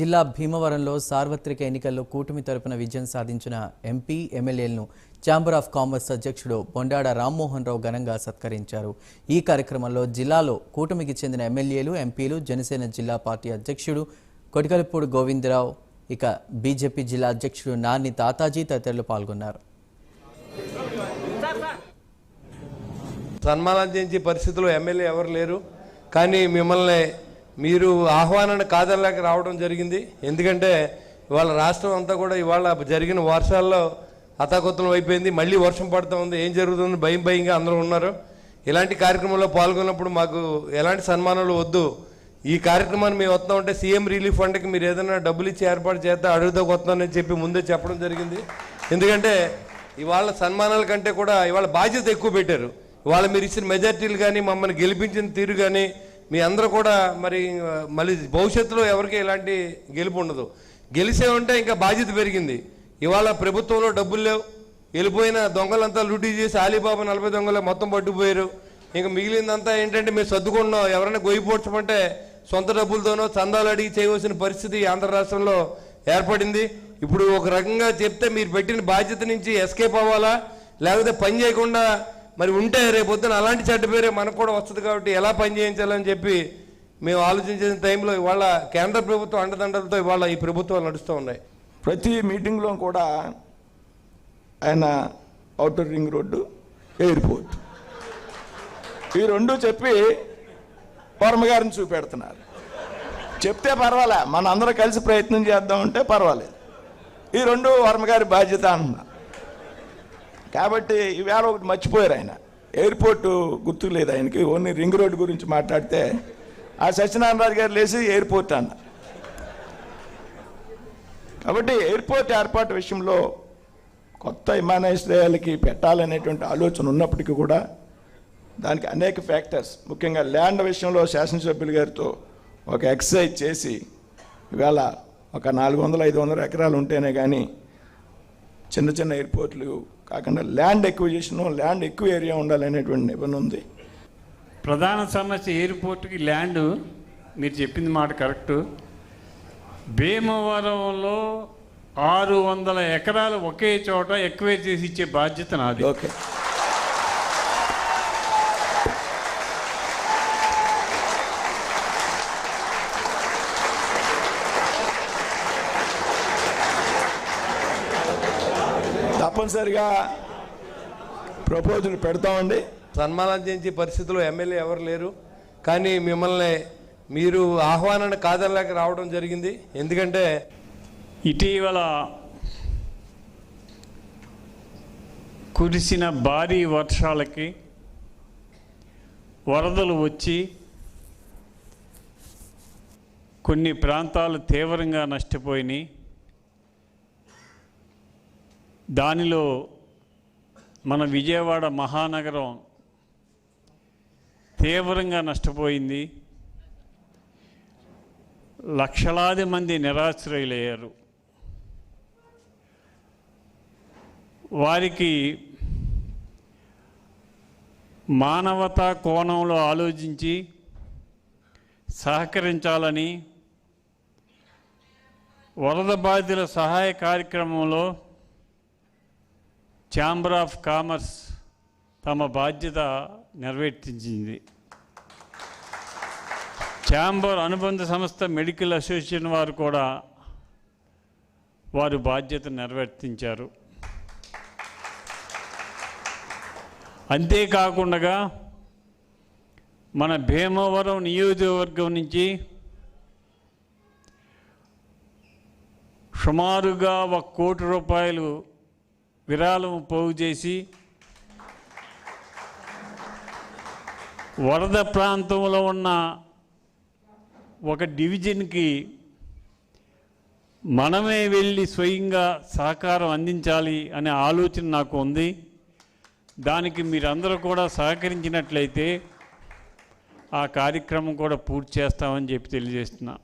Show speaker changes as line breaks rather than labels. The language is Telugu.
జిల్లా భీమవరంలో సార్వత్రిక ఎన్నికల్లో కూటమి తరపున విజయం సాధించిన ఎంపీ ఎమ్మెల్యేలను ఛాంబర్ ఆఫ్ కామర్స్ అధ్యక్షుడు బొండాడ రామ్మోహన్ రావు ఘనంగా సత్కరించారు. ఈ కార్యక్రమంలో జిల్లాలో కూటమికి చెందిన ఎమ్మెల్యేలు, ఎంపీలు, జనసేన జిల్లా పార్టీ అధ్యక్షుడు కొటికలపూడి గోవిందరావు, ఇక బీజేపీ జిల్లా అధ్యక్షుడు నాని తాతాజీ తదితరులు పాల్గొన్నారు.
సన్మానం చేయించే పరిస్థితుల్లో ఎమ్మెల్యే ఎవరు లేరు, కానీ మిమ్మల్ని మీరు ఆహ్వానాన్ని కాదనలేక రావడం జరిగింది. ఎందుకంటే ఇవాళ రాష్ట్రం అంతా కూడా ఇవాళ జరిగిన వర్షాల్లో అతాకుతలం అయిపోయింది. మళ్ళీ వర్షం పడుతూ ఉంది, ఏం జరుగుతుంది భయంగా అందరూ ఉన్నారు. ఇలాంటి కార్యక్రమంలో పాల్గొన్నప్పుడు మాకు ఎలాంటి సన్మానాలు వద్దు, ఈ కార్యక్రమాన్ని మేము వస్తూ ఉంటే సీఎం రిలీఫ్ ఫండ్కి మీరు ఏదైనా డబ్బులు ఇచ్చి ఏర్పాటు చేస్తే అడుగుతాకు వస్తామని చెప్పి ముందే చెప్పడం జరిగింది. ఎందుకంటే ఇవాళ సన్మానాల కంటే కూడా ఇవాళ బాధ్యత ఎక్కువ పెట్టారు. ఇవాళ మీరు ఇచ్చిన మెజార్టీలు కానీ, మమ్మల్ని గెలిపించిన తీరు కానీ, మీ అందరూ కూడా మళ్ళీ భవిష్యత్తులో ఎవరికి ఎలాంటి గెలుపు ఉండదు. గెలిచేమంటే ఇంకా బాధ్యత పెరిగింది. ఇవాళ ప్రభుత్వంలో డబ్బులు లేవు, వెళ్ళిపోయిన దొంగలంతా లూటీ చేసి అలీబాబా 40 దొంగలు మొత్తం పట్టుకుపోయారు. ఇంకా మిగిలిందంతా ఏంటంటే మేము సర్దుకున్నాం. ఎవరైనా గొయ్యిపోడ్చమంటే సొంత డబ్బులతోనో చందాలు అడిగి చేయవలసిన పరిస్థితి ఆంధ్ర రాష్ట్రంలో ఏర్పడింది. ఇప్పుడు ఒక రకంగా చెప్తే మీరు పెట్టిన బాధ్యత నుంచి ఎస్కేప్ అవ్వాలా, లేకపోతే పని చేయకుండా మరి ఉంటే రేపొద్దున అలాంటి చెడ్డ పేరే మనకు కూడా వస్తుంది. కాబట్టి ఎలా పని చేయించాలని చెప్పి మేము ఆలోచించిన టైంలో ఇవాళ కేంద్ర ప్రభుత్వం అండదండలతో ఇవాళ ఈ ప్రభుత్వాలు నడుస్తూ ఉన్నాయి.
ప్రతి మీటింగ్లో కూడా ఆయన ఔటర్ రింగ్ రోడ్డు, ఎయిర్పోర్ట్, ఈ రెండు చెప్పి వర్మ గారిని చూపెడుతున్నారు. చెప్తే పర్వాలే, మన అందరూ కలిసి ప్రయత్నం చేద్దామంటే పర్వాలేదు. ఈ రెండు వర్మగారి బాధ్యత అంటున్నా. కాబట్టి ఈవేళ ఒకటి మర్చిపోయారు, ఆయన ఎయిర్పోర్టు గుర్తుకు లేదు ఆయనకి. ఓన్లీ రింగ్ రోడ్డు గురించి మాట్లాడితే ఆ సత్యనారాయణ గారు లేచి ఎయిర్పోర్ట్ అన్న. కాబట్టి ఎయిర్పోర్ట్ ఏర్పాటు విషయంలో కొత్త విమానాశ్రయాలకి పెట్టాలనేటువంటి ఆలోచన ఉన్నప్పటికీ కూడా దానికి అనేక ఫ్యాక్టర్స్, ముఖ్యంగా ల్యాండ్ విషయంలో శాసనసభ్యులు గారితో ఒక ఎక్సర్సైజ్ చేసి ఇవాళ ఒక 400-500 ఎకరాలు ఉంటేనే కానీ చిన్న చిన్న ఎయిర్పోర్ట్లు కాకుండా ల్యాండ్ ఎక్విజిషన్, ల్యాండ్ ఎక్కువ ఏరియా ఉండాలనేటువంటి నిబంధన ఉంది.
ప్రధాన సమస్య ఎయిర్పోర్ట్కి ల్యాండ్. మీరు చెప్పింది మాట కరెక్టు. భీమవరంలో 600 ఎకరాలు ఒకే చోట ఎక్వైర్ చేసి ఇచ్చే బాధ్యత నాది.
ఓకే, తప్పనిసరిగా ప్రపోజల్ పెడతామండి.
సన్మానం చేయించే పరిస్థితుల్లో ఎమ్మెల్యే ఎవరు లేరు, కానీ మిమ్మల్ని మీరు ఆహ్వానాన్ని కాదనలేక రావడం జరిగింది. ఎందుకంటే
ఇటీవల కురిసిన భారీ వర్షాలకి వరదలు వచ్చి కొన్ని ప్రాంతాలు తీవ్రంగా నష్టపోయినాయి. దానిలో మన విజయవాడ మహానగరం తీవ్రంగా నష్టపోయింది. లక్షలాది మంది నిరాశ్రయులయ్యారు. వారికి మానవతా కోణంలో ఆలోచించి సహకరించాలని వరద బాధితుల సహాయ కార్యక్రమంలో ఛాంబర్ ఆఫ్ కామర్స్ తమ బాధ్యత నెరవేర్చింది. ఛాంబర్ అనుబంధ సంస్థ మెడికల్ అసోసియేషన్ వారు కూడా వారి బాధ్యత నెరవేర్తించారు. అంతేకాకుండా మన భీమవరం నియోజకవర్గం నుంచి సుమారుగా 1 కోటి రూపాయలు విరాళం పోగు చేసి వరద ప్రాంతంలో ఉన్న ఒక డివిజన్కి మనమే వెళ్ళి స్వయంగా సహకారం అందించాలి అనే ఆలోచన నాకు ఉంది. దానికి మీరందరూ కూడా సహకరించినట్లయితే ఆ కార్యక్రమం కూడా పూర్తి చేస్తామని చెప్పి తెలియజేస్తున్నా.